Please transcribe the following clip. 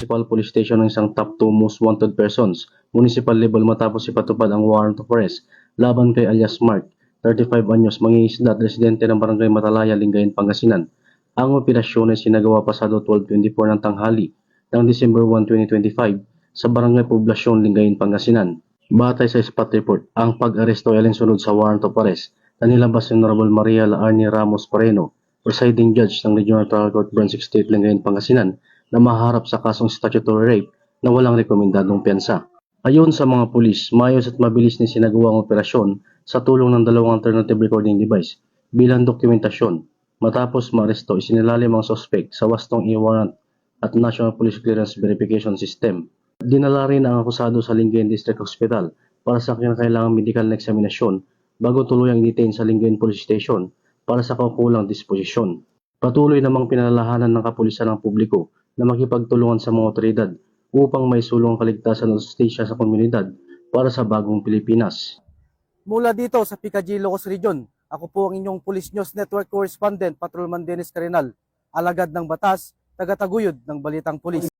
Municipal Police Station ng isang top 2 most wanted persons, municipal level matapos ipatupad ang warrant of arrest laban kay alias Mark, 35 anyos, mangingisda at residente ng Barangay Matalaya, Lingayen, Pangasinan. Ang operasyon ay sinagawa pasado 12:24 ng tanghali ng December 1, 2025 sa Barangay Poblasyon, Lingayen, Pangasinan. Batay sa spot report, ang pag-aresto ay alinsunod sa warrant of arrest na nilabas ni Honorable Maria Laarni Ramos Moreno, presiding judge ng Regional Trial Court Branch 68, Lingayen, Pangasinan, na maharap sa kasong statutory rape na walang rekomendadong piyansa. Ayon sa mga pulis, maayos at mabilis ni sinagawa ang operasyon sa tulong ng dalawang alternative recording device bilang dokumentasyon. Matapos maaresto, isinilalim ang suspect sa wastong e-warrant at National Police Clearance Verification System. Dinala rin ang akusado sa Lingayen District Hospital para sa kinakailangang medical na eksaminasyon bago tuluyang i-detain sa Lingayen Police Station para sa kaukulang disposisyon. Patuloy namang pinalalahanan ng kapulisan ng publiko na makipagtulungan sa mga otoridad upang maisulong ang kaligtasan at justisya sa komunidad para sa bagong Pilipinas. Mula dito sa Picadillo, Ilocos Region, ako po ang inyong Police News Network Correspondent, Patrolman Dennis Carinal, alagad ng batas, tagataguyod ng Balitang Pulis.